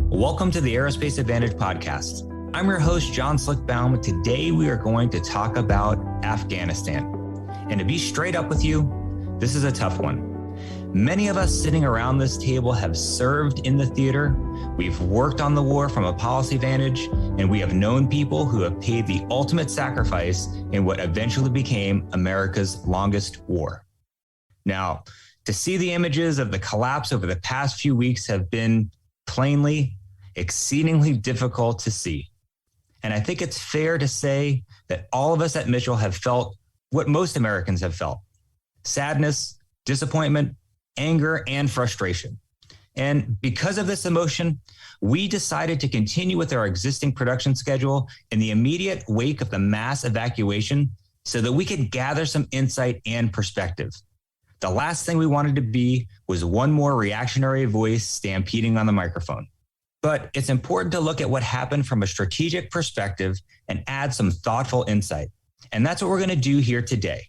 Welcome to the Aerospace Advantage podcast. I'm your host, John Baum, and today we are going to talk about Afghanistan. And to be straight up with you, this is a tough one. Many of us sitting around this table have served in the theater, we've worked on the war from a policy vantage, and we have known people who have paid the ultimate sacrifice in what eventually became America's longest war. Now, to see the images of the collapse over the past few weeks have been plainly, exceedingly difficult to see. And I think it's fair to say that all of us at Mitchell have felt what most Americans have felt: sadness, disappointment, anger, and frustration. And because of this emotion, we decided to continue with our existing production schedule in the immediate wake of the mass evacuation so that we could gather some insight and perspective. The last thing we wanted to be was one more reactionary voice stampeding on the microphone. But it's important to look at what happened from a strategic perspective and add some thoughtful insight. And that's what we're going to do here today.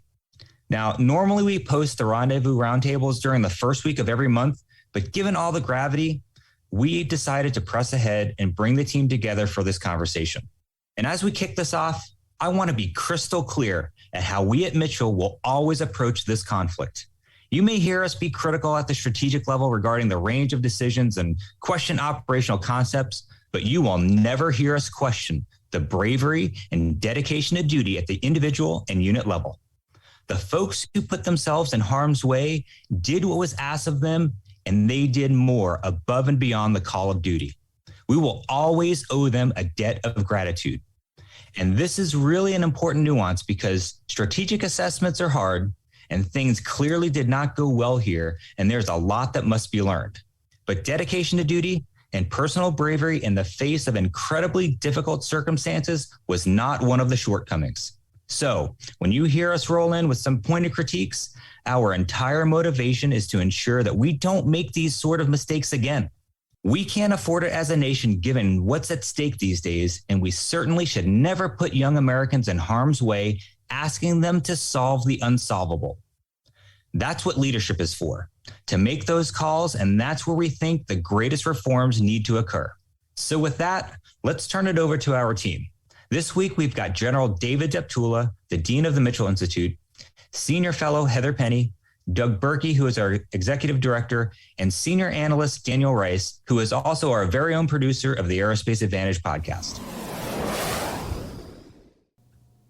Now, normally we post the Rendezvous roundtables during the first week of every month, but given all the gravity, we decided to press ahead and bring the team together for this conversation. And as we kick this off, I want to be crystal clear at how we at Mitchell will always approach this conflict. You may hear us be critical at the strategic level regarding the range of decisions and question operational concepts, but you will never hear us question the bravery and dedication to duty at the individual and unit level. The folks who put themselves in harm's way did what was asked of them, and they did more above and beyond the call of duty. We will always owe them a debt of gratitude. And this is really an important nuance because strategic assessments are hard, and things clearly did not go well here, and there's a lot that must be learned. But dedication to duty and personal bravery in the face of incredibly difficult circumstances was not one of the shortcomings. So when you hear us roll in with some pointed critiques, our entire motivation is to ensure that we don't make these sort of mistakes again. We can't afford it as a nation given what's at stake these days, and we certainly should never put young Americans in harm's way asking them to solve the unsolvable. That's what leadership is for, to make those calls, and that's where we think the greatest reforms need to occur. So with that, let's turn it over to our team. This week, we've got General David Deptula, the Dean of the Mitchell Institute, Senior Fellow Heather Penny, Doug Berkey, who is our Executive Director, and Senior Analyst Daniel Rice, who is also our very own producer of the Aerospace Advantage podcast.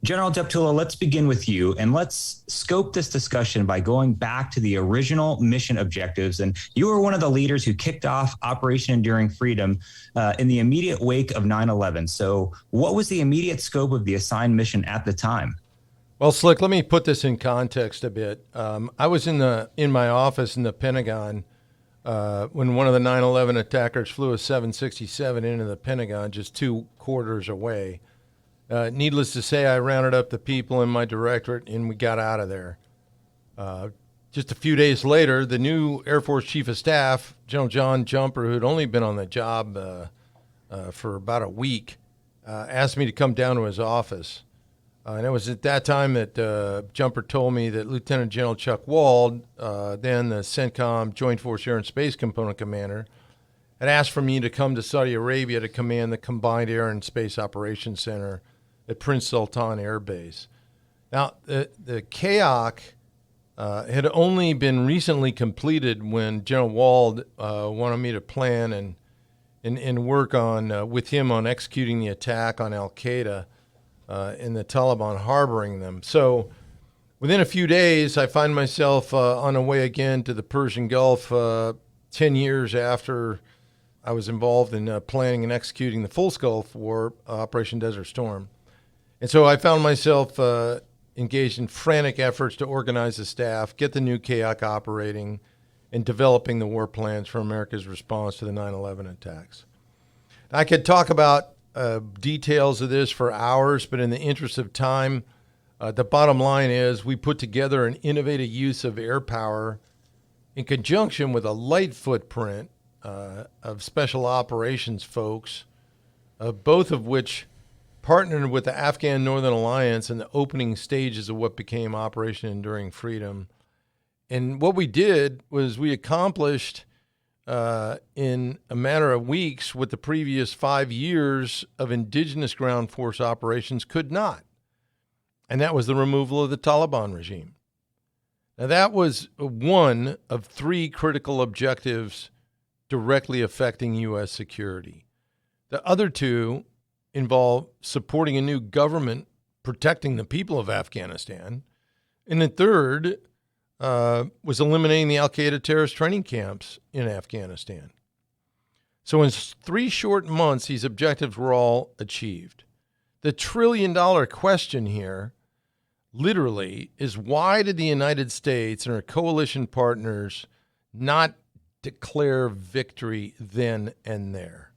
General Deptula, let's begin with you, and let's scope this discussion by going back to the original mission objectives. And you were one of the leaders who kicked off Operation Enduring Freedom in the immediate wake of 9/11. So what was the immediate scope of the assigned mission at the time? Well, Slick, let me put this in context a bit. I was in my office in the Pentagon when one of the 9/11 attackers flew a 767 into the Pentagon just 2 quarters away. Needless to say, I rounded up the people in my directorate, and we got out of there. Just a few days later, the new Air Force Chief of Staff, General John Jumper, who had only been on the job for about a week, asked me to come down to his office. And it was at that time that Jumper told me that Lieutenant General Chuck Wald, then the CENTCOM Joint Force Air and Space Component Commander, had asked for me to come to Saudi Arabia to command the Combined Air and Space Operations Center at Prince Sultan Air Base. Now, the CAOC had only been recently completed when General Wald wanted me to plan and work on with him on executing the attack on Al-Qaeda and the Taliban harboring them. So within a few days, I find myself on the way again to the Persian Gulf 10 years after I was involved in planning and executing the full Gulf War, Operation Desert Storm. And so I found myself engaged in frantic efforts to organize the staff, get the new CAOC operating, and developing the war plans for America's response to the 9/11 attacks. I could talk about details of this for hours, but in the interest of time, the bottom line is we put together an innovative use of air power in conjunction with a light footprint of special operations folks, both of which partnered with the Afghan Northern Alliance in the opening stages of what became Operation Enduring Freedom. And what we did was we accomplished in a matter of weeks what the previous 5 years of indigenous ground force operations could not. And that was the removal of the Taliban regime. Now, that was one of 3 critical objectives directly affecting U.S. security. The other 2 involve supporting a new government protecting the people of Afghanistan. And the third was eliminating the al-Qaeda terrorist training camps in Afghanistan. So in 3 short months, these objectives were all achieved. The trillion-dollar question here, literally, is why did the United States and our coalition partners not declare victory then and there?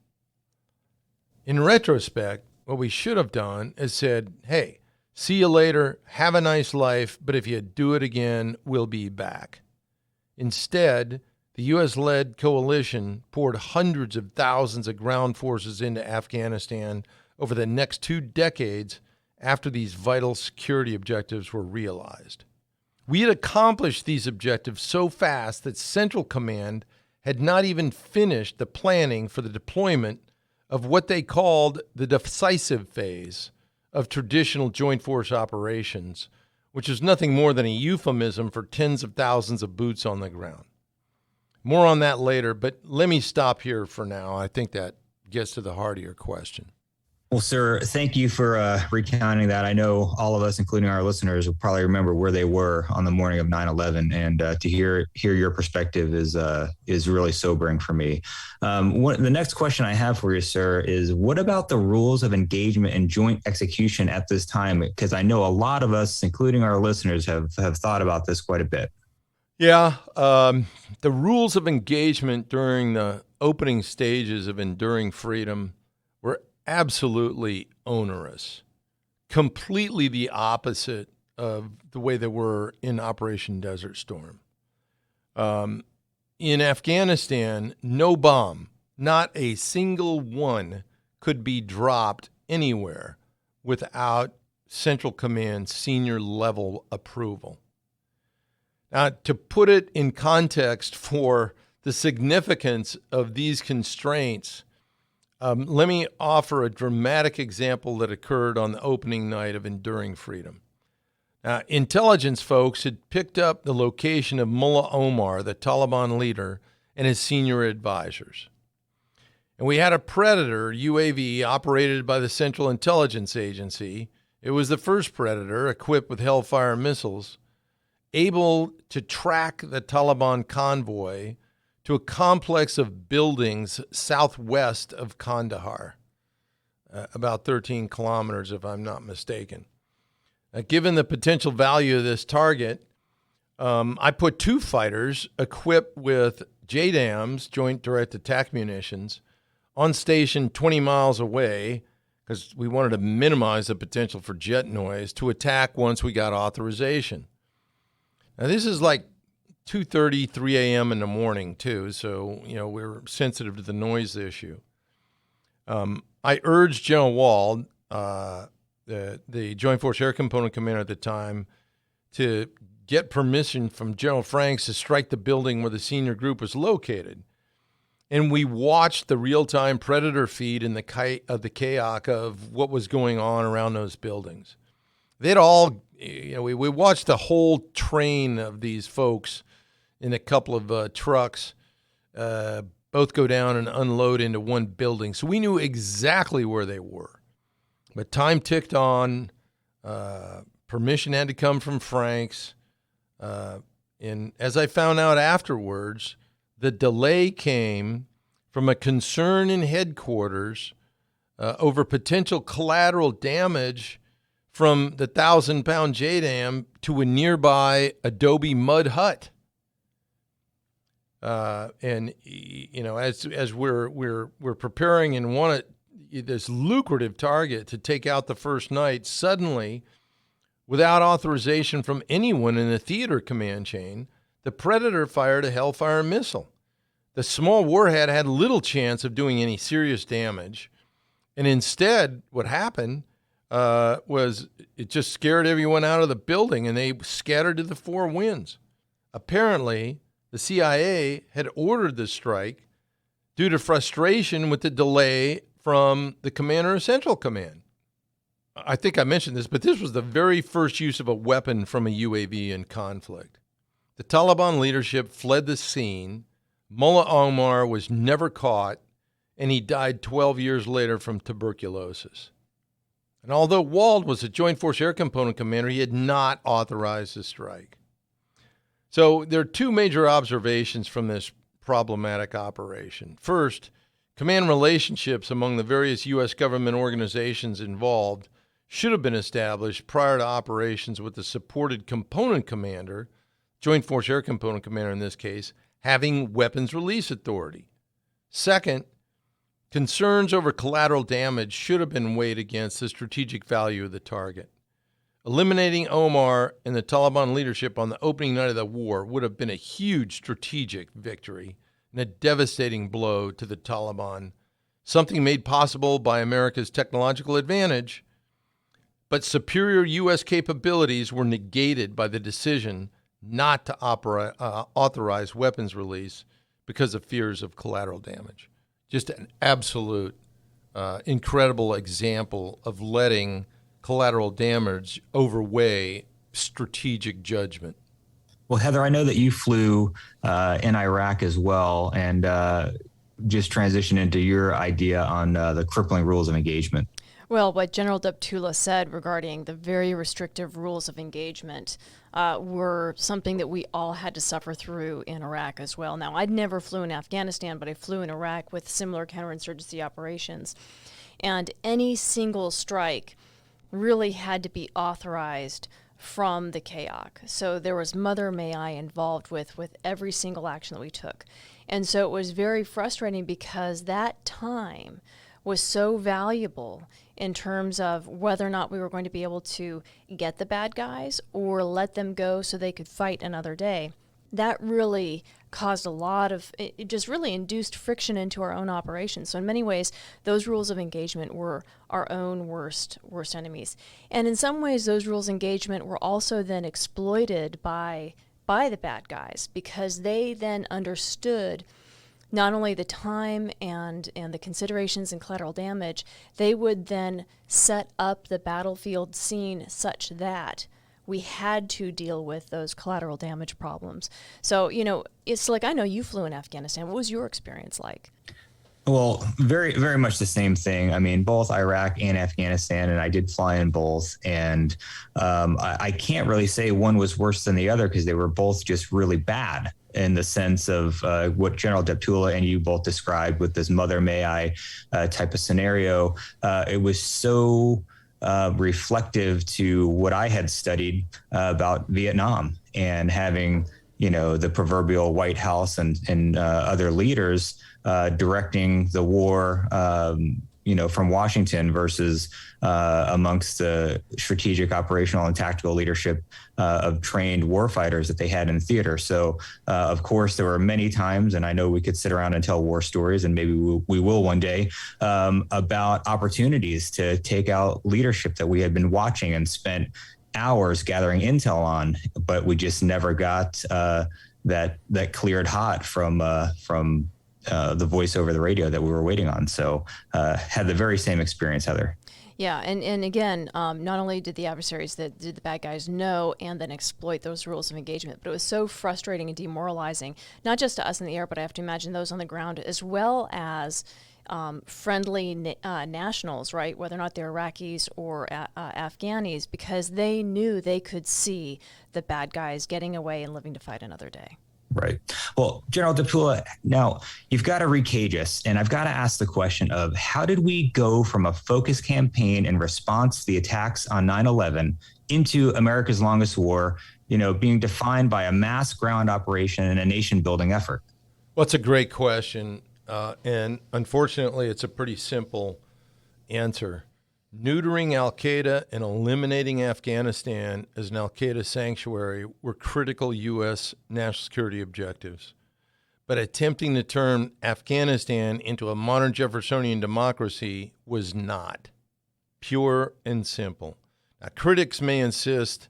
In retrospect, what we should have done is said, hey, see you later, have a nice life, but if you do it again, we'll be back. Instead, the U.S.-led coalition poured hundreds of thousands of ground forces into Afghanistan over the next 2 decades after these vital security objectives were realized. We had accomplished these objectives so fast that Central Command had not even finished the planning for the deployment of what they called the decisive phase of traditional joint force operations, which is nothing more than a euphemism for tens of thousands of boots on the ground. More on that later, but let me stop here for now. I think that gets to the heart of your question. Well, sir, thank you for recounting that. I know all of us, including our listeners, will probably remember where they were on the morning of 9/11, and to hear your perspective is really sobering for me. The next question I have for you, sir, is what about the rules of engagement and joint execution at this time? Because I know a lot of us, including our listeners, have thought about this quite a bit. Yeah, the rules of engagement during the opening stages of Enduring Freedom were absolutely onerous, completely the opposite of the way they were in Operation Desert Storm. In Afghanistan, no bomb, not a single one, could be dropped anywhere without Central Command senior level approval. Now, to put it in context for the significance of these constraints, let me offer a dramatic example that occurred on the opening night of Enduring Freedom. Intelligence folks had picked up the location of Mullah Omar, the Taliban leader, and his senior advisors. And we had a Predator UAV operated by the Central Intelligence Agency. It was the first Predator equipped with Hellfire missiles, able to track the Taliban convoy to a complex of buildings southwest of Kandahar, about 13 kilometers, if I'm not mistaken. Given the potential value of this target, I put 2 fighters equipped with JDAMs, Joint Direct Attack Munitions, on station 20 miles away because we wanted to minimize the potential for jet noise to attack once we got authorization. Now, this is like 2:30, 3 a.m. in the morning, too, so, we're sensitive to the noise issue. I urged General Wald, the Joint Force Air Component Commander at the time, to get permission from General Franks to strike the building where the senior group was located. And we watched the real-time Predator feed in the KAC of what was going on around those buildings. They'd all, we watched the whole train of these folks in a couple of trucks both go down and unload into one building. So we knew exactly where they were. But time ticked on. Permission had to come from Franks. And as I found out afterwards, the delay came from a concern in headquarters over potential collateral damage from the 1,000-pound JDAM to a nearby adobe mud hut. And as we're preparing and want this lucrative target to take out the first night, suddenly, without authorization from anyone in the theater command chain, the Predator fired a Hellfire missile. The small warhead had little chance of doing any serious damage, and instead, what happened was it just scared everyone out of the building, and they scattered to the 4 winds. Apparently, The CIA had ordered the strike due to frustration with the delay from the commander of Central Command. I think I mentioned this, but this was the very first use of a weapon from a UAV in conflict. The Taliban leadership fled the scene. Mullah Omar was never caught, and he died 12 years later from tuberculosis. And although Wald was a Joint Force Air Component commander, he had not authorized the strike. So there are two major observations from this problematic operation. First, command relationships among the various U.S. government organizations involved should have been established prior to operations with the supported component commander, Joint Force Air Component commander in this case, having weapons release authority. Second, concerns over collateral damage should have been weighed against the strategic value of the target. Eliminating Omar and the Taliban leadership on the opening night of the war would have been a huge strategic victory and a devastating blow to the Taliban, something made possible by America's technological advantage, but superior U.S. capabilities were negated by the decision not to authorize weapons release because of fears of collateral damage. Just an absolute incredible example of letting collateral damage overweigh strategic judgment. Well, Heather, I know that you flew in Iraq as well, and just transition into your idea on the crippling rules of engagement. Well, what General Deptula said regarding the very restrictive rules of engagement were something that we all had to suffer through in Iraq as well. Now, I'd never flew in Afghanistan, but I flew in Iraq with similar counterinsurgency operations. And any single strike really had to be authorized from the KAOC. So there was Mother May I involved with every single action that we took. And so it was very frustrating because that time was so valuable in terms of whether or not we were going to be able to get the bad guys or let them go so they could fight another day. That really caused a lot of, it just really induced friction into our own operations. So in many ways, those rules of engagement were our own worst enemies. And in some ways, those rules of engagement were also then exploited by the bad guys because they then understood not only the time and the considerations and collateral damage, they would then set up the battlefield scene such that we had to deal with those collateral damage problems. So, it's like, I know you flew in Afghanistan. What was your experience like? Well, very, very much the same thing. I mean, both Iraq and Afghanistan, and I did fly in both. And I can't really say one was worse than the other because they were both just really bad in the sense of what General Deptula and you both described with this Mother May I type of scenario. It was so reflective to what I had studied about Vietnam and having, the proverbial White House and other leaders directing the war, from Washington versus amongst the strategic, operational, and tactical leadership of trained warfighters that they had in theater. So, of course, there were many times, and I know we could sit around and tell war stories, and maybe we will one day, about opportunities to take out leadership that we had been watching and spent hours gathering intel on, but we just never got that cleared hot from the voice over the radio that we were waiting on. So had the very same experience, Heather. Yeah, and again, not only did the adversaries, did the bad guys know and then exploit those rules of engagement, but it was so frustrating and demoralizing, not just to us in the air, but I have to imagine those on the ground, as well as friendly nationals, right, whether or not they're Iraqis or Afghanis, because they knew they could see the bad guys getting away and living to fight another day. Right. Well, General Deptula, now you've got to recage us, and I've got to ask the question of how did we go from a focused campaign in response to the attacks on 9/11 into America's longest war, being defined by a mass ground operation and a nation-building effort? Well, it's a great question, and unfortunately, it's a pretty simple answer. Neutering al-Qaeda and eliminating Afghanistan as an al-Qaeda sanctuary were critical U.S. national security objectives. But attempting to turn Afghanistan into a modern Jeffersonian democracy was not. Pure and simple. Now, critics may insist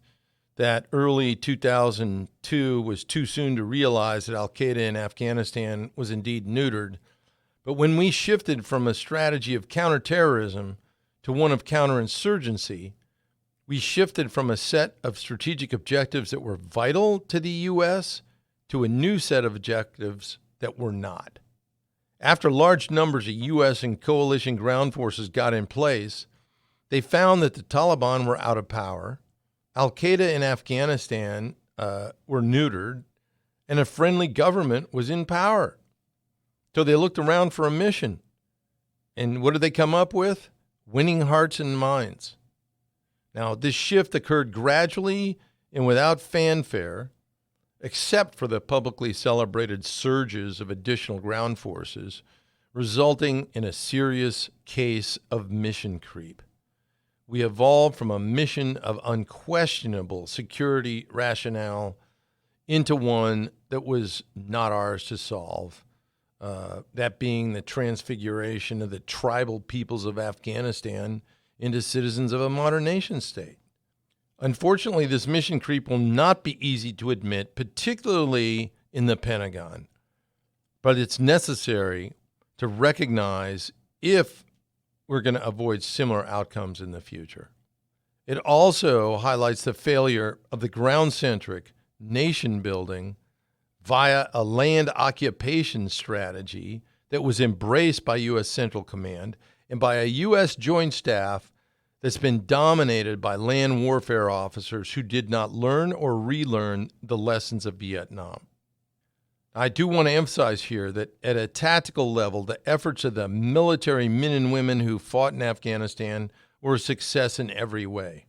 that early 2002 was too soon to realize that al-Qaeda in Afghanistan was indeed neutered. But when we shifted from a strategy of counterterrorism to one of counterinsurgency, we shifted from a set of strategic objectives that were vital to the U.S. to a new set of objectives that were not. After large numbers of U.S. and coalition ground forces got in place, they found that the Taliban were out of power, al-Qaeda in Afghanistan were neutered, and a friendly government was in power. So they looked around for a mission. And what did they come up with? Winning hearts and minds. Now, this shift occurred gradually and without fanfare, except for the publicly celebrated surges of additional ground forces, resulting in a serious case of mission creep. We evolved from a mission of unquestionable security rationale into one that was not ours to solve, that being the transfiguration of the tribal peoples of Afghanistan into citizens of a modern nation state. Unfortunately, this mission creep will not be easy to admit, particularly in the Pentagon, but it's necessary to recognize if we're going to avoid similar outcomes in the future. It also highlights the failure of the ground-centric nation building via a land occupation strategy that was embraced by U.S. Central Command and by a U.S. Joint Staff that's been dominated by land warfare officers who did not learn or relearn the lessons of Vietnam. I do want to emphasize here that at a tactical level, the efforts of the military men and women who fought in Afghanistan were a success in every way.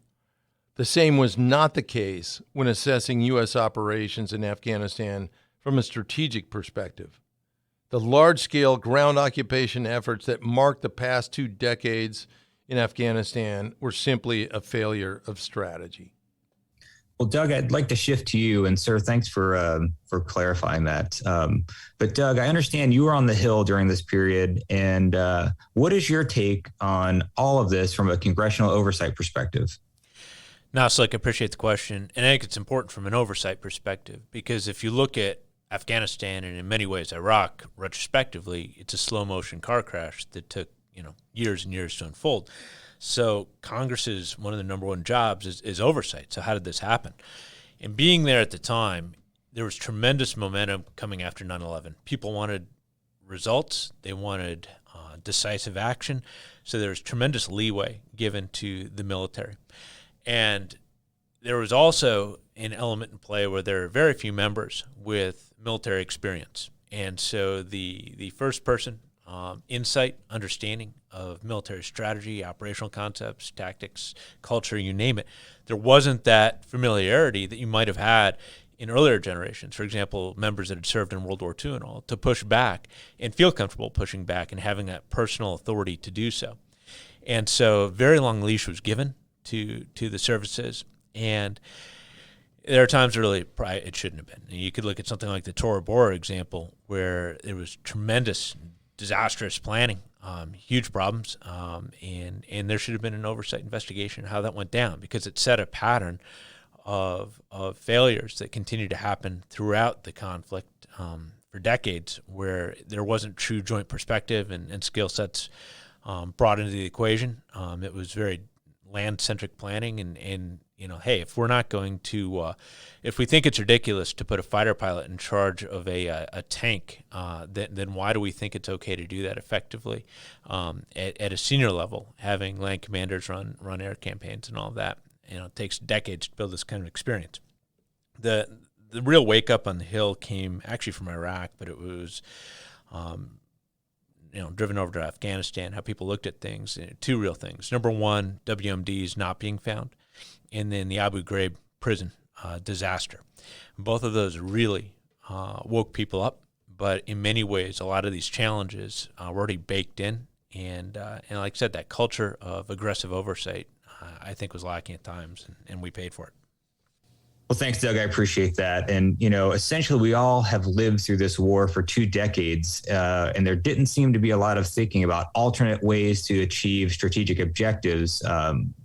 The same was not the case when assessing U.S. operations in Afghanistan from a strategic perspective. The large-scale ground occupation efforts that marked the past 2 decades in Afghanistan were simply a failure of strategy. Well, Doug, I'd like to shift to you, and sir, thanks for clarifying that. But Doug, I understand you were on the Hill during this period, and what is your take on all of this from a congressional oversight perspective? Now, Slick, I appreciate the question, and I think it's important from an oversight perspective, because if you look at Afghanistan and in many ways Iraq, retrospectively, it's a slow-motion car crash that took years and years to unfold. So Congress's one of the number one jobs is oversight. So how did this happen? And being there at the time, there was tremendous momentum coming after 9/11. People wanted results. They wanted decisive action. So there was tremendous leeway given to the military. And there was also an element in play where there are very few members with military experience. And so the first person insight, understanding of military strategy, operational concepts, tactics, culture, you name it. There wasn't that familiarity that you might have had in earlier generations. For example, members that had served in World War II and all, to push back and feel comfortable pushing back and having that personal authority to do so. And so very long leash was given to the services. And there are times really it shouldn't have been. You could look at something like the Tora Bora example, where there was tremendous disastrous planning, huge problems, and there should have been an oversight investigation of how that went down, because it set a pattern of failures that continued to happen throughout the conflict for decades, where there wasn't true joint perspective and skill sets brought into the equation. It was very land-centric planning, and hey, if we're not going to, if we think it's ridiculous to put a fighter pilot in charge of a tank, then why do we think it's okay to do that effectively at a senior level, having land commanders run air campaigns and all of that? It takes decades to build this kind of experience. The real wake up on the Hill came actually from Iraq, but it was driven over to Afghanistan, how people looked at things. 2 real things. Number one, WMDs not being found, and then the Abu Ghraib prison disaster. Both of those really woke people up, but in many ways, a lot of these challenges were already baked in, and like I said, that culture of aggressive oversight, I think, was lacking at times, and we paid for it. Well, thanks, Doug. I appreciate that. And, essentially, we all have lived through this war for 2 decades, and there didn't seem to be a lot of thinking about alternate ways to achieve strategic objectives.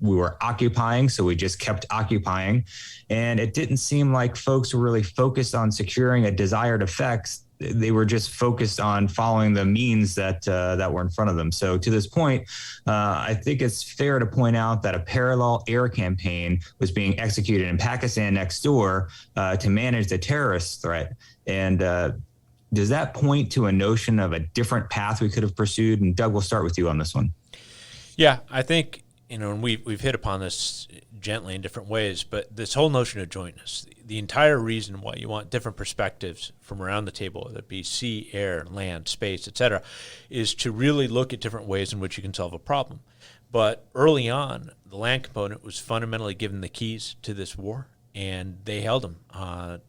We were occupying, so we just kept occupying. And it didn't seem like folks were really focused on securing a desired effects. They were just focused on following the means that were in front of them. So to this point, I think it's fair to point out that a parallel air campaign was being executed in Pakistan next door to manage the terrorist threat. And does that point to a notion of a different path we could have pursued? And Doug, we'll start with you on this one. Yeah, I think, and we've hit upon this gently in different ways, but this whole notion of jointness, the entire reason why you want different perspectives from around the table, whether it be sea, air, land, space, et cetera, is to really look at different ways in which you can solve a problem. But early on, the land component was fundamentally given the keys to this war, and they held them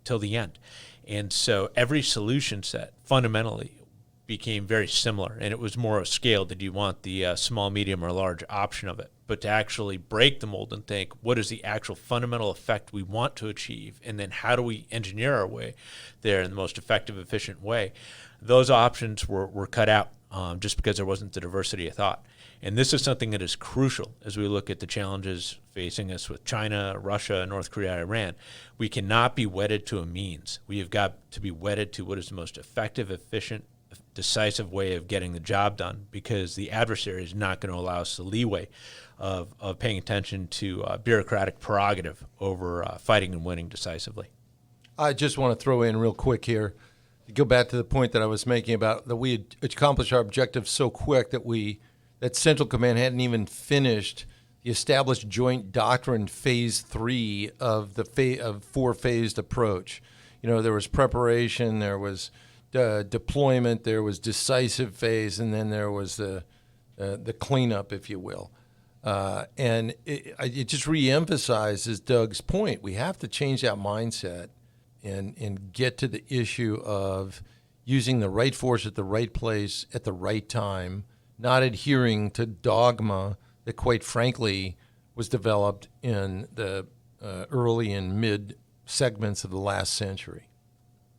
till the end. And so every solution set fundamentally became very similar, and it was more of scale. Did you want the small, medium, or large option of it? But to actually break the mold and think, what is the actual fundamental effect we want to achieve, and then how do we engineer our way there in the most effective, efficient way? Those options were cut out just because there wasn't the diversity of thought. And this is something that is crucial as we look at the challenges facing us with China, Russia, North Korea, Iran. We cannot be wedded to a means. We have got to be wedded to what is the most effective, efficient, decisive way of getting the job done, because the adversary is not going to allow us the leeway of paying attention to bureaucratic prerogative over fighting and winning decisively. I just want to throw in real quick here, to go back to the point that I was making about that we had accomplished our objectives so quick that Central Command hadn't even finished the established joint doctrine phase 3 of the 4-phased approach. There was preparation, there was deployment, there was decisive phase, and then there was the cleanup, if you will. And it just reemphasizes Doug's point. We have to change that mindset and get to the issue of using the right force at the right place at the right time, not adhering to dogma that, quite frankly, was developed in the early and mid segments of the last century.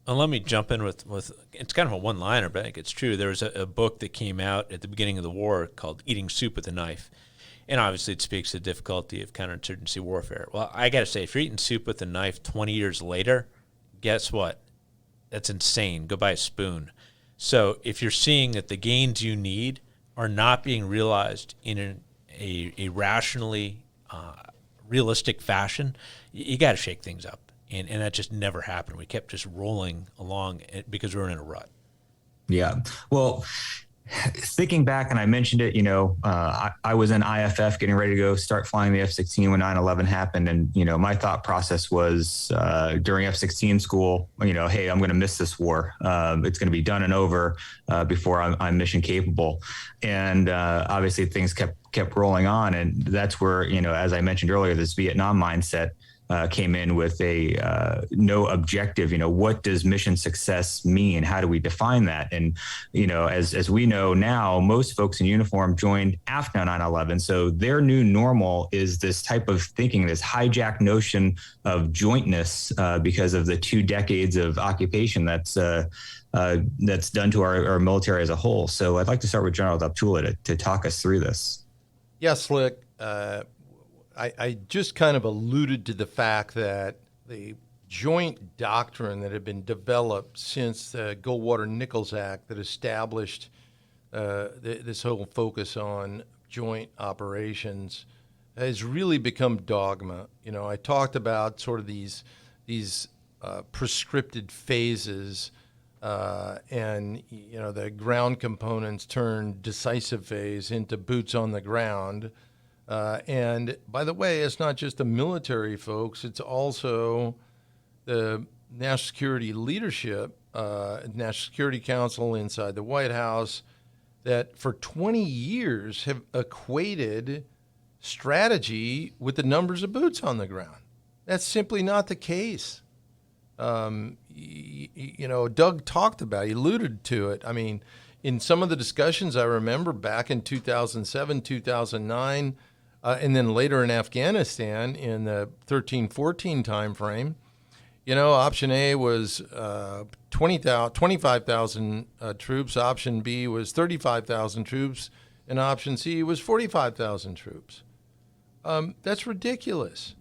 And let me jump in with it's kind of a one-liner, but I think it's true. There was a book that came out at the beginning of the war called Eating Soup with a Knife. And obviously it speaks to the difficulty of counterinsurgency warfare. Well, I got to say, if you're eating soup with a knife 20 years later, guess what? That's insane. Go buy a spoon. So if you're seeing that the gains you need are not being realized in a rationally realistic fashion, you got to shake things up. And that just never happened. We kept just rolling along because we were in a rut. Yeah. Well, thinking back, and I mentioned it, I was in IFF getting ready to go start flying the F-16 when 9/11 happened. And, my thought process was during F-16 school, hey, I'm going to miss this war. It's going to be done and over before I'm mission capable. And obviously things kept rolling on. And that's where, as I mentioned earlier, this Vietnam mindset came in with a no objective. What does mission success mean? How do we define that? And as we know now, most folks in uniform joined after 9/11, so their new normal is this type of thinking, this hijacked notion of jointness because of the 2 decades of occupation that's done to our military as a whole. So I'd like to start with General Daptula to talk us through this. Yeah, Slick. I just kind of alluded to the fact that the joint doctrine that had been developed since the Goldwater-Nichols Act that established this whole focus on joint operations has really become dogma. I talked about sort of these prescripted phases, and the ground components turn decisive phase into boots on the ground. And by the way, it's not just the military folks, it's also the national security leadership, National Security Council inside the White House, that for 20 years have equated strategy with the numbers of boots on the ground. That's simply not the case. Doug talked about it, he alluded to it. I mean, in some of the discussions I remember back in 2007, 2009, And then later in Afghanistan, in the 13-14 timeframe, option A was 25,000 troops. Option B was 35,000 troops. And option C was 45,000 troops. That's ridiculous.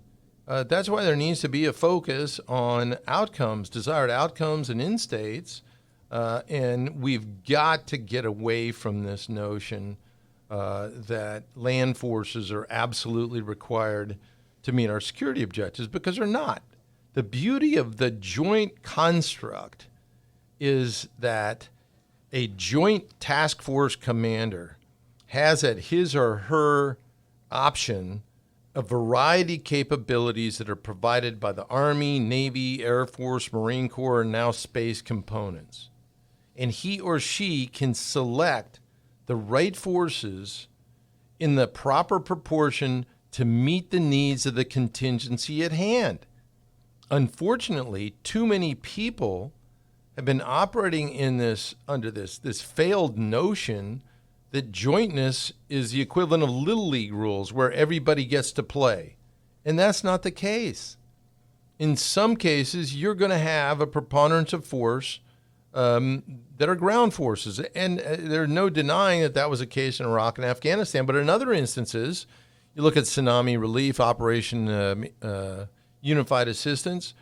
That's why there needs to be a focus on outcomes, desired outcomes and end states. And we've got to get away from this notion that land forces are absolutely required to meet our security objectives, because they're not. The beauty of the joint construct is that a joint task force commander has at his or her option a variety of capabilities that are provided by the Army, Navy, Air Force, Marine Corps, and now space components. And he or she can select the right forces in the proper proportion to meet the needs of the contingency at hand. Unfortunately, too many people have been operating in this under this failed notion that jointness is the equivalent of Little League rules where everybody gets to play. And that's not the case. In some cases, you're going to have a preponderance of force that are ground forces. And there's no denying that that was the case in Iraq and Afghanistan. But in other instances, you look at tsunami relief, Operation Unified Assistance,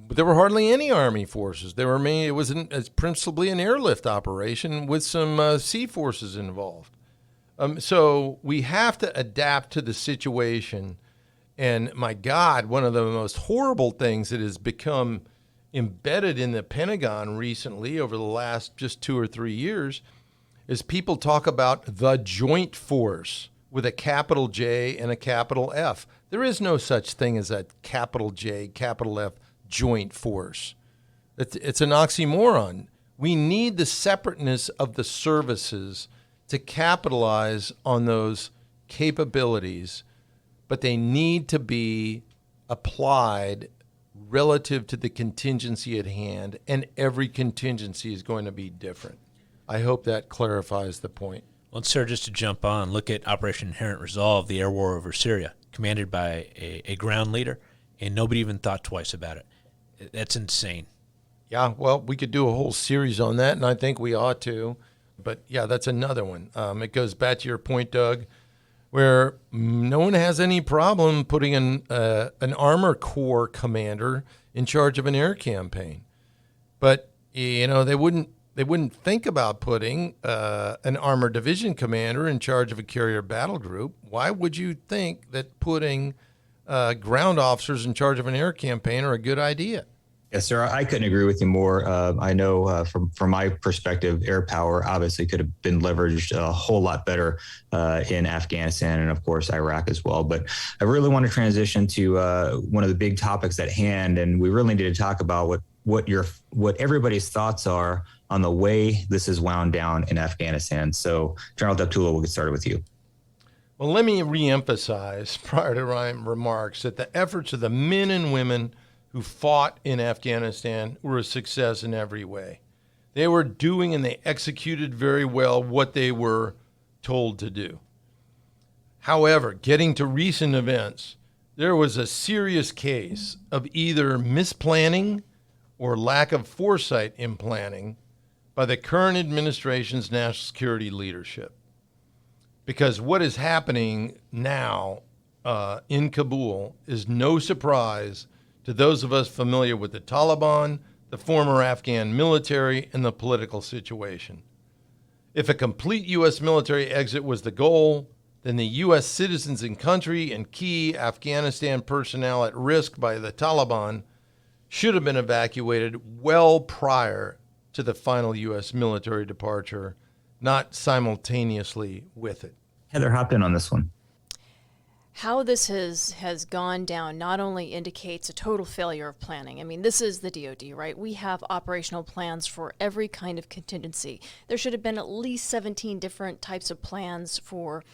there were hardly any Army forces. It was principally an airlift operation with some sea forces involved. So we have to adapt to the situation. And my God, one of the most horrible things that has become embedded in the Pentagon recently over the last just 2 or 3 years is people talk about the joint force with a capital J and a capital F. There is no such thing as a capital J, capital F joint force. It's an oxymoron. We need the separateness of the services to capitalize on those capabilities, but they need to be applied relative to the contingency at hand, and every contingency is going to be different. I hope that clarifies the point. Well, sir, just to jump on, look at Operation Inherent Resolve, the air war over Syria, commanded by a ground leader, and nobody even thought twice about it. That's insane. Yeah, well, we could do a whole series on that, and I think we ought to. But, yeah, that's another one. It goes back to your point, Doug, where no one has any problem putting an Armor Corps commander in charge of an air campaign. But, they wouldn't think about putting an Armor Division commander in charge of a carrier battle group. Why would you think that putting ground officers in charge of an air campaign are a good idea? Yes, sir. I couldn't agree with you more. I know from my perspective, air power obviously could have been leveraged a whole lot better in Afghanistan and, of course, Iraq as well. But I really want to transition to one of the big topics at hand, and we really need to talk about what everybody's thoughts are on the way this is wound down in Afghanistan. So, General Deptula, we'll get started with you. Well, let me reemphasize prior to my remarks that the efforts of the men and women who fought in Afghanistan were a success in every way. They were doing and they executed very well what they were told to do. However, getting to recent events, there was a serious case of either misplanning or lack of foresight in planning by the current administration's national security leadership. Because what is happening now in Kabul is no surprise to those of us familiar with the Taliban, the former Afghan military, and the political situation. If a complete U.S. military exit was the goal, then the U.S. citizens in country and key Afghanistan personnel at risk by the Taliban should have been evacuated well prior to the final U.S. military departure, not simultaneously with it. Heather, hop in on this one. How this has gone down not only indicates a total failure of planning. I mean, this is the DoD, right? We have operational plans for every kind of contingency. There should have been at least 17 different types of plans for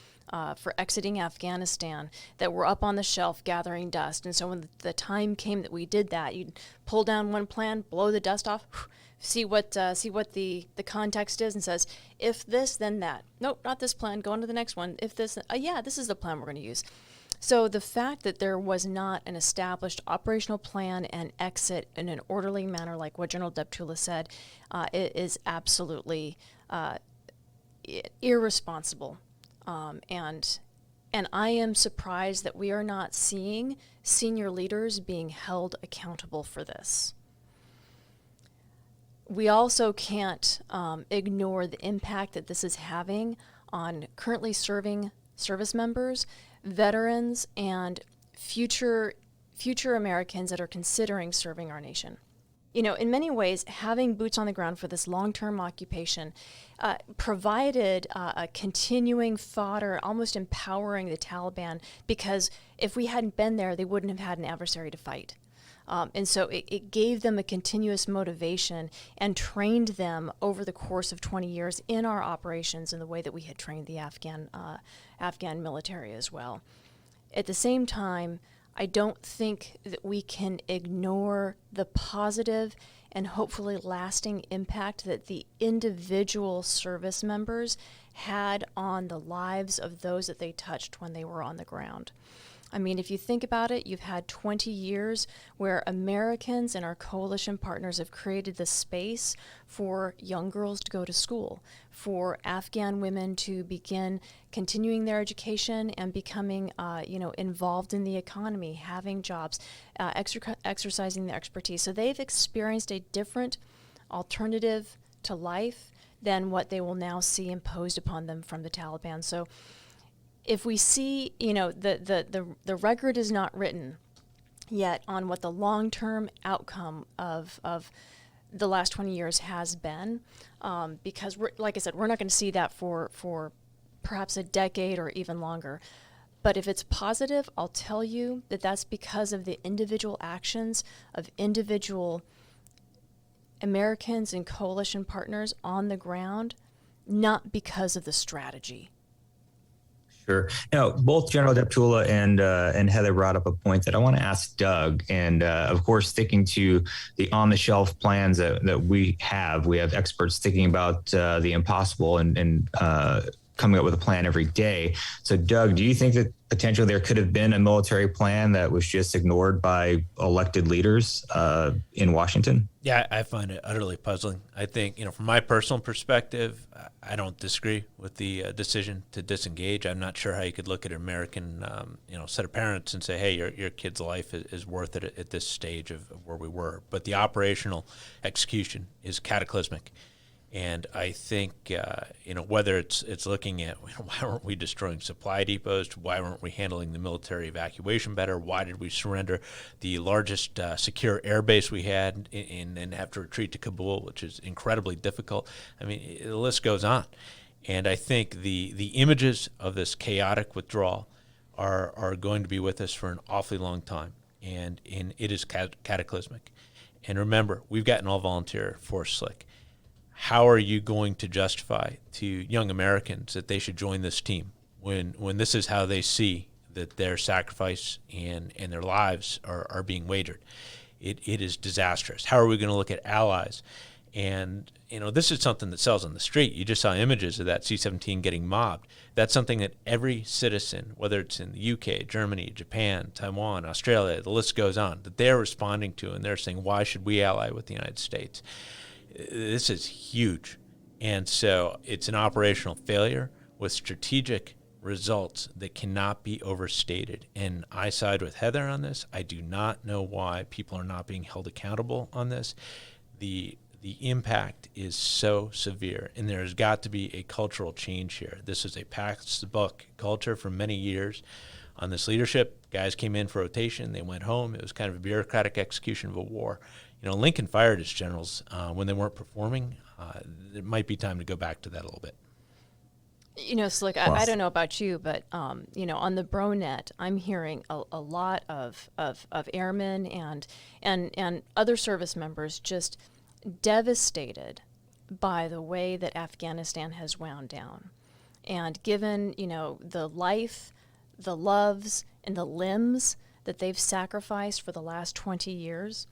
exiting Afghanistan that were up on the shelf gathering dust. And so when the time came that we did that, you'd pull down one plan, blow the dust off, see what the context is and says, if this, then that. Nope, not this plan. Go on to the next one. If this, yeah, this is the plan we're going to use. So the fact that there was not an established operational plan and exit in an orderly manner, like what General Deptula said, it is absolutely irresponsible. And I am surprised that we are not seeing senior leaders being held accountable for this. We also can't ignore the impact that this is having on currently serving service members, veterans, and future Americans that are considering serving our nation. You know, in many ways, having boots on the ground for this long-term occupation provided a continuing fodder, almost empowering the Taliban, because if we hadn't been there, they wouldn't have had an adversary to fight. And so it gave them a continuous motivation and trained them over the course of 20 years in our operations in the way that we had trained the Afghan military as well. At the same time, I don't think that we can ignore the positive and hopefully lasting impact that the individual service members had on the lives of those that they touched when they were on the ground. I mean, if you think about it, you've had 20 years where Americans and our coalition partners have created the space for young girls to go to school, for Afghan women to begin continuing their education and becoming, involved in the economy, having jobs, exercising their expertise. So they've experienced a different alternative to life than what they will now see imposed upon them from the Taliban. So if we see, the record is not written yet on what the long-term outcome of the last 20 years has been, because like I said, we're not going to see that for perhaps a decade or even longer. But if it's positive, I'll tell you that that's because of the individual actions of individual Americans and coalition partners on the ground, not because of the strategy. Sure. Both General Deptula and Heather brought up a point that I want to ask Doug. And of course, sticking to the on-the-shelf plans that we have experts thinking about the impossible and coming up with a plan every day. So, Doug, do you think that potentially there could have been a military plan that was just ignored by elected leaders in Washington? Yeah, I find it utterly puzzling. I think, from my personal perspective, I don't disagree with the decision to disengage. I'm not sure how you could look at an American, set of parents and say, hey, your kid's life is worth it at this stage of where we were. But the operational execution is cataclysmic. And I think, whether it's looking at why weren't we destroying supply depots, why weren't we handling the military evacuation better, why did we surrender the largest secure air base we had and have to retreat to Kabul, which is incredibly difficult. I mean, the list goes on. And I think the images of this chaotic withdrawal are going to be with us for an awfully long time. And it is cataclysmic. And remember, we've got an all-volunteer force, Slick. How are you going to justify to young Americans that they should join this team when this is how they see that their sacrifice and their lives are being wagered? It is disastrous. How are we going to look at allies? And, this is something that sells on the street. You just saw images of that C-17 getting mobbed. That's something that every citizen, whether it's in the UK, Germany, Japan, Taiwan, Australia, the list goes on, that they're responding to, and they're saying, why should we ally with the United States? This is huge. And so it's an operational failure with strategic results that cannot be overstated. And I side with Heather on this. I do not know why people are not being held accountable on this. The impact is so severe, and there's got to be a cultural change here. This is a pass-the-buck culture for many years on this leadership. Guys came in for rotation. They went home. It was kind of a bureaucratic execution of a war. Lincoln fired his generals when they weren't performing. It might be time to go back to that a little bit. Slick, I don't know about you, but, on the BroNet, I'm hearing a lot of airmen and other service members just devastated by the way that Afghanistan has wound down. And given, the life, the loves, and the limbs that they've sacrificed for the last 20 years,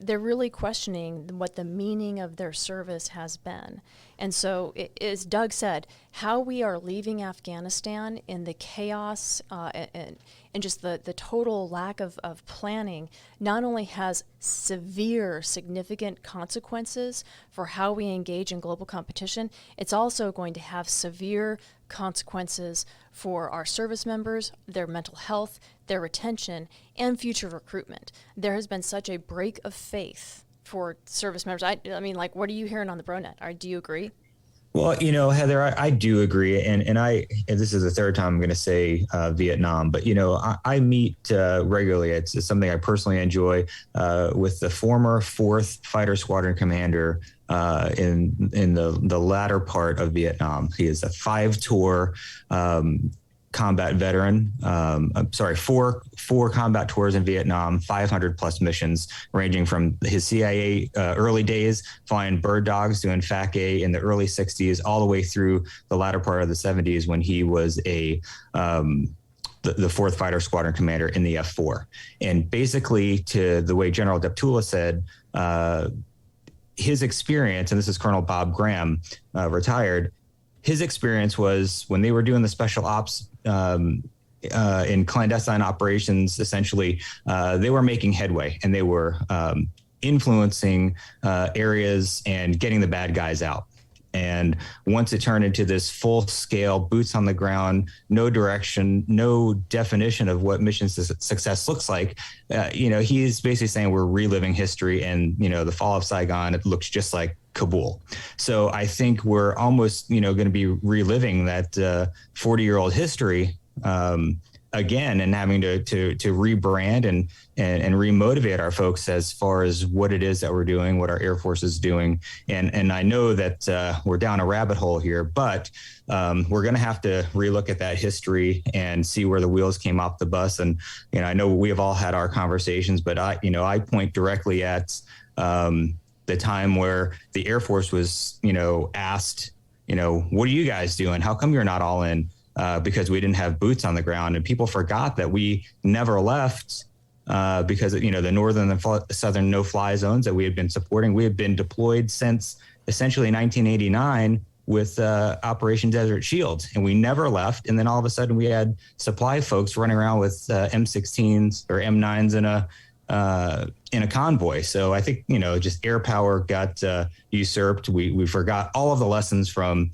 they're really questioning what the meaning of their service has been. And so, as Doug said, how we are leaving Afghanistan in the chaos and just the total lack of planning not only has severe, significant consequences for how we engage in global competition, it's also going to have severe consequences for our service members, their mental health, their retention, and future recruitment. There has been such a break of faith for service members. I mean, like, what are you hearing on the BroNet? Do you agree? Well, Heather, I do agree. And this is the third time I'm going to say Vietnam, but, I meet regularly. It's something I personally enjoy with the former 4th Fighter Squadron commander in the latter part of Vietnam. He is a 5-tour combat veteran. Four combat tours in Vietnam, 500 plus missions, ranging from his CIA early days, flying bird dogs, doing FAC-A in the early 60s, all the way through the latter part of the 70s when he was the 4th Fighter Squadron commander in the F-4. And basically, to the way General Deptula said, his experience, and this is Colonel Bob Graham, retired, his experience was when they were doing the special ops in clandestine operations, essentially, they were making headway and they were influencing areas and getting the bad guys out. And once it turned into this full-scale, boots on the ground, no direction, no definition of what mission success looks like, he's basically saying we're reliving history, and the fall of Saigon, it looks just like Kabul. So I think we're almost, going to be reliving that 40-year-old history again, and having to rebrand and remotivate our folks as far as what it is that we're doing, what our Air Force is doing. And I know that we're down a rabbit hole here, but we're going to have to relook at that history and see where the wheels came off the bus. And, I know we have all had our conversations, but I point directly at the time where the Air Force was, asked, what are you guys doing? How come you're not all in? Because we didn't have boots on the ground, and people forgot that we never left because, the northern and southern no-fly zones that we had been supporting. We had been deployed since essentially 1989 with Operation Desert Shield, and we never left. And then all of a sudden we had supply folks running around with M16s or M9s in a convoy. So I think, just air power got usurped. We forgot all of the lessons from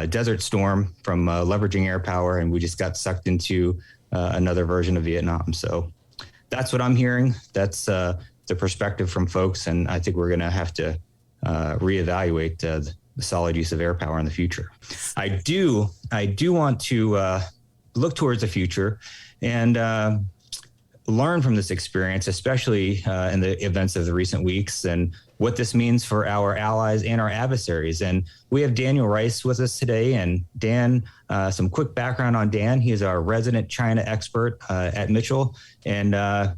Desert Storm, from leveraging air power, and we just got sucked into another version of Vietnam. So that's what I'm hearing. That's the perspective from folks, and I think we're going to have to reevaluate the solid use of air power in the future. I do want to look towards the future and learn from this experience, especially in the events of the recent weeks, and what this means for our allies and our adversaries. And we have Daniel Rice with us today. And Dan, some quick background on Dan. He is our resident China expert at Mitchell. And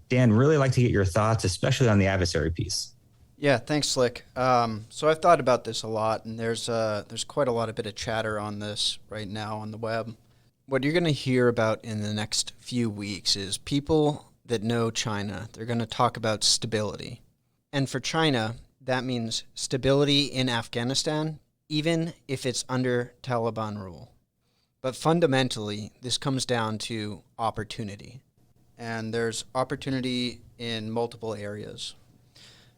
Dan, really like to get your thoughts, especially on the adversary piece. Yeah, thanks, Slick. So I've thought about this a lot, and there's quite a lot of bit of chatter on this right now on the web. What you're going to hear about in the next few weeks is people that know China, they're going to talk about stability. And for China, that means stability in Afghanistan, even if it's under Taliban rule. But fundamentally, this comes down to opportunity. And there's opportunity in multiple areas.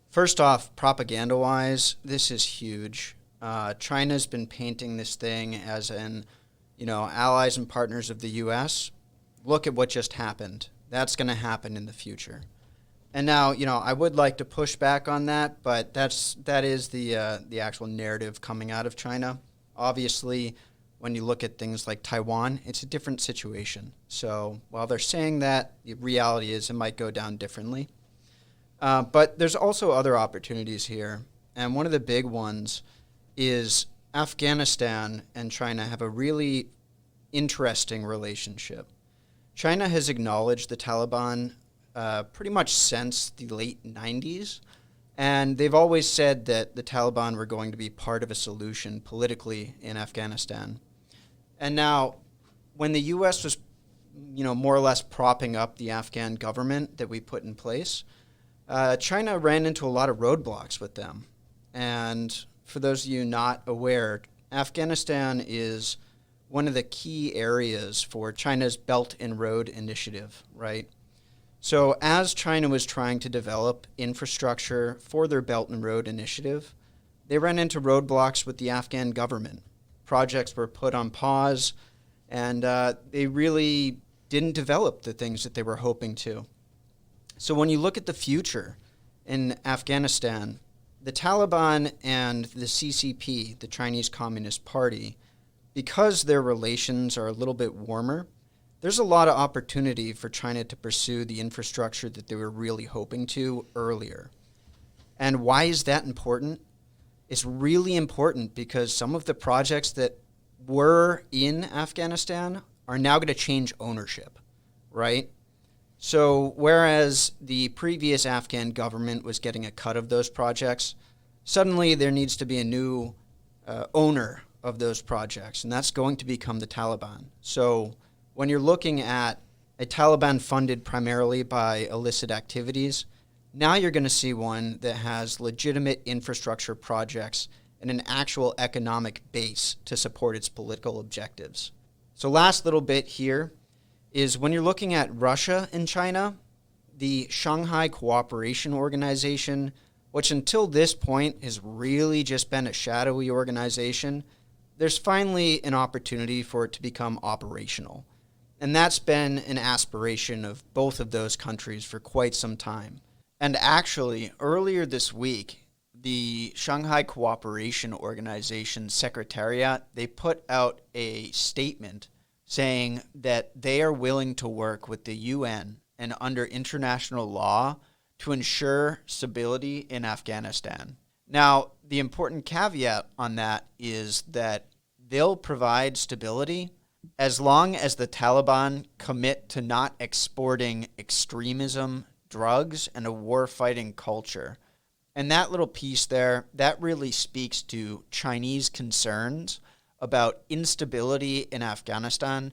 First off, propaganda-wise, this is huge. China's been painting this thing as allies and partners of the U.S. Look at what just happened. That's going to happen in the future. And now, I would like to push back on that, but that is the actual narrative coming out of China. Obviously, when you look at things like Taiwan, it's a different situation. So while they're saying that, the reality is it might go down differently. But there's also other opportunities here. And one of the big ones is Afghanistan and China have a really interesting relationship. China has acknowledged the Taliban pretty much since the late 90s. And they've always said that the Taliban were going to be part of a solution politically in Afghanistan. And now, when the U.S. was, more or less propping up the Afghan government that we put in place, China ran into a lot of roadblocks with them. And for those of you not aware, Afghanistan is one of the key areas for China's Belt and Road Initiative, right? So as China was trying to develop infrastructure for their Belt and Road Initiative, they ran into roadblocks with the Afghan government. Projects were put on pause, and they really didn't develop the things that they were hoping to. So when you look at the future in Afghanistan, the Taliban and the CCP, the Chinese Communist Party, because their relations are a little bit warmer, there's a lot of opportunity for China to pursue the infrastructure that they were really hoping to earlier. And why is that important? It's really important because some of the projects that were in Afghanistan are now going to change ownership, right? So whereas the previous Afghan government was getting a cut of those projects, suddenly there needs to be a new owner of those projects, and that's going to become the Taliban. So when you're looking at a Taliban funded primarily by illicit activities, now you're going to see one that has legitimate infrastructure projects and an actual economic base to support its political objectives. So last little bit here is when you're looking at Russia and China, the Shanghai Cooperation Organization, which until this point has really just been a shadowy organization, there's finally an opportunity for it to become operational. And that's been an aspiration of both of those countries for quite some time. And actually, earlier this week, the Shanghai Cooperation Organization Secretariat, they put out a statement saying that they are willing to work with the UN and under international law to ensure stability in Afghanistan. Now, the important caveat on that is that they'll provide stability as long as the Taliban commit to not exporting extremism, drugs, and a war-fighting culture. And that little piece there, that really speaks to Chinese concerns about instability in Afghanistan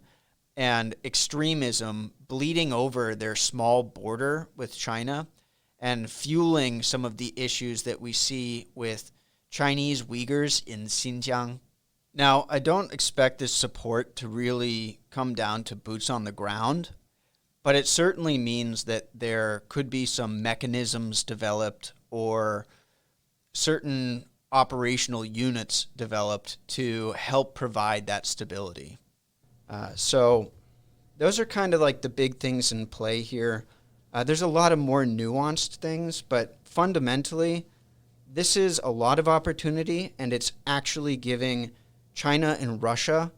and extremism bleeding over their small border with China and fueling some of the issues that we see with Chinese Uyghurs in Xinjiang. Now, I don't expect this support to really come down to boots on the ground, but it certainly means that there could be some mechanisms developed or certain operational units developed to help provide that stability. So those are kind of like the big things in play here. There's a lot of more nuanced things, but fundamentally, this is a lot of opportunity, and it's actually giving China and Russia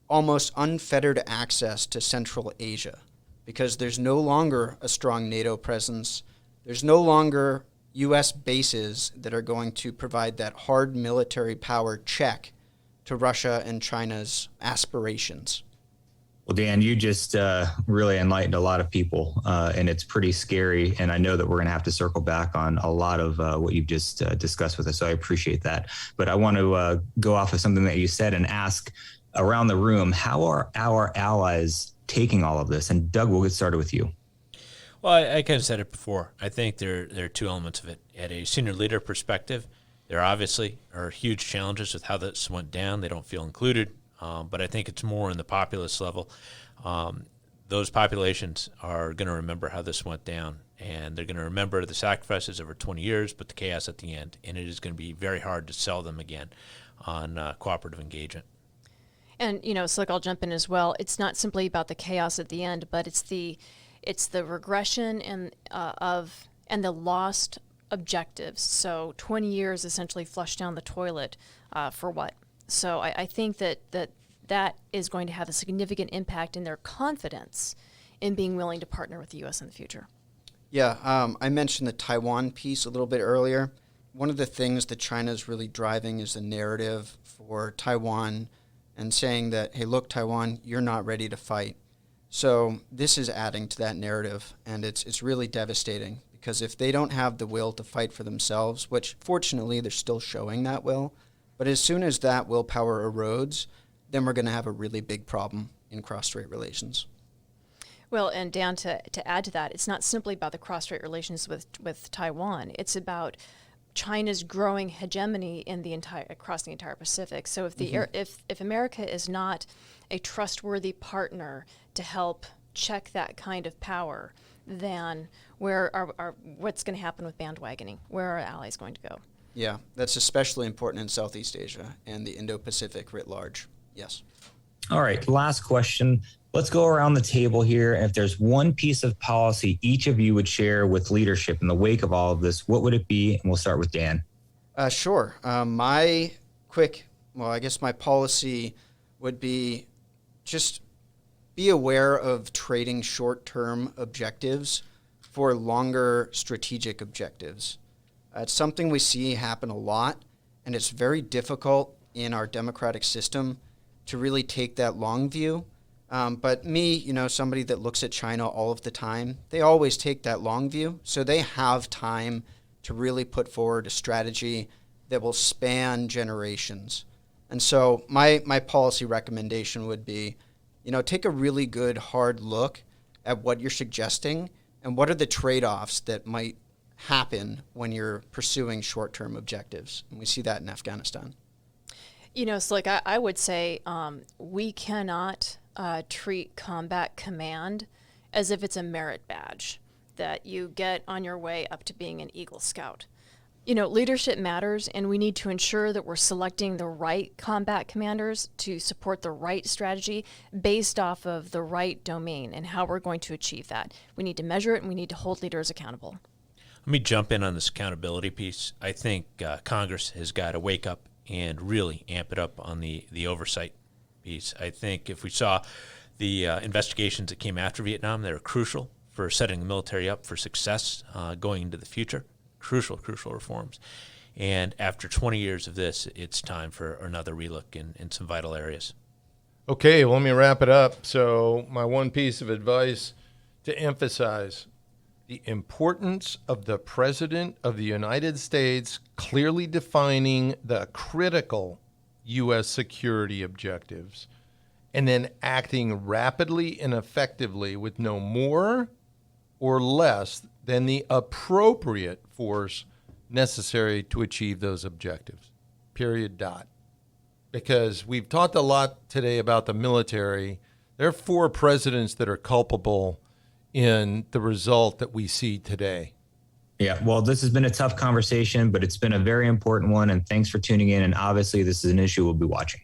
almost unfettered access to Central Asia because there's no longer a strong NATO presence. There's no longer U.S. bases that are going to provide that hard military power check to Russia and China's aspirations. Well, Dan, you just really enlightened a lot of people, and it's pretty scary. And I know that we're going to have to circle back on a lot of what you've just discussed with us. So I appreciate that. But I want to go off of something that you said and ask around the room, how are our allies taking all of this? And Doug, we'll get started with you. Well, I kind of said it before. I think there are two elements of it. At a senior leader perspective, there obviously are huge challenges with how this went down. They don't feel included. But I think it's more in the populace level. Those populations are going to remember how this went down, and they're going to remember the sacrifices over 20 years, but the chaos at the end. And it is going to be very hard to sell them again on cooperative engagement. And, Slick, I'll jump in as well. It's not simply about the chaos at the end, but it's the regression and the lost objectives. So 20 years essentially flushed down the toilet for what? So I think that is going to have a significant impact in their confidence in being willing to partner with the U.S. in the future. Yeah, I mentioned the Taiwan piece a little bit earlier. One of the things that China is really driving is the narrative for Taiwan and saying that, hey, look, Taiwan, you're not ready to fight. So this is adding to that narrative, and it's really devastating because if they don't have the will to fight for themselves, which fortunately they're still showing that will, but as soon as that willpower erodes, then we're going to have a really big problem in cross-strait relations. Well, and Dan, to add to that, it's not simply about the cross-strait relations with Taiwan. It's about China's growing hegemony in across the entire Pacific. So if America is not a trustworthy partner to help check that kind of power, then what's going to happen with bandwagoning? Where are our allies going to go? Yeah, that's especially important in Southeast Asia and the Indo-Pacific writ large. Yes. All right, last question. Let's go around the table here. And if there's one piece of policy each of you would share with leadership in the wake of all of this, what would it be? And we'll start with Dan. Sure. My policy would be just be aware of trading short-term objectives for longer strategic objectives. It's something we see happen a lot, and it's very difficult in our democratic system to really take that long view. But me, somebody that looks at China all of the time, they always take that long view. So they have time to really put forward a strategy that will span generations. And so my policy recommendation would be, take a really good hard look at what you're suggesting and what are the trade-offs that might happen when you're pursuing short-term objectives. And we see that in Afghanistan. Slick, I would say we cannot treat combat command as if it's a merit badge that you get on your way up to being an Eagle Scout. Leadership matters, and we need to ensure that we're selecting the right combat commanders to support the right strategy based off of the right domain and how we're going to achieve that. We need to measure it, and we need to hold leaders accountable. Let me jump in on this accountability piece. I think Congress has got to wake up and really amp it up on the oversight piece. I think if we saw the investigations that came after Vietnam, they were crucial for setting the military up for success going into the future. Crucial reforms. And after 20 years of this, it's time for another relook in some vital areas. Okay, well, let me wrap it up. So my one piece of advice to emphasize the importance of the President of the United States clearly defining the critical U.S. security objectives and then acting rapidly and effectively with no more or less than the appropriate force necessary to achieve those objectives. Period. Dot. Because we've talked a lot today about the military. There are 4 presidents that are culpable in the result that we see today. Yeah, well, this has been a tough conversation, but it's been a very important one. And thanks for tuning in. And obviously, this is an issue we'll be watching.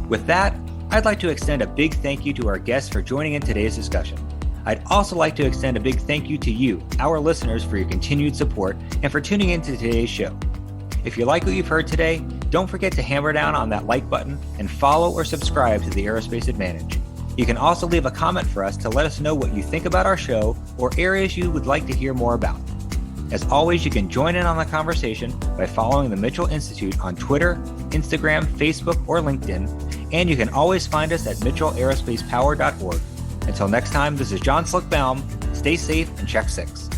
With that, I'd like to extend a big thank you to our guests for joining in today's discussion. I'd also like to extend a big thank you to you, our listeners, for your continued support and for tuning into today's show. If you like what you've heard today, don't forget to hammer down on that like button and follow or subscribe to the Aerospace Advantage. You can also leave a comment for us to let us know what you think about our show or areas you would like to hear more about. As always, you can join in on the conversation by following the Mitchell Institute on Twitter, Instagram, Facebook, or LinkedIn, and you can always find us at mitchellaerospacepower.org. Until next time, this is John Slick Baum. Stay safe and check 6.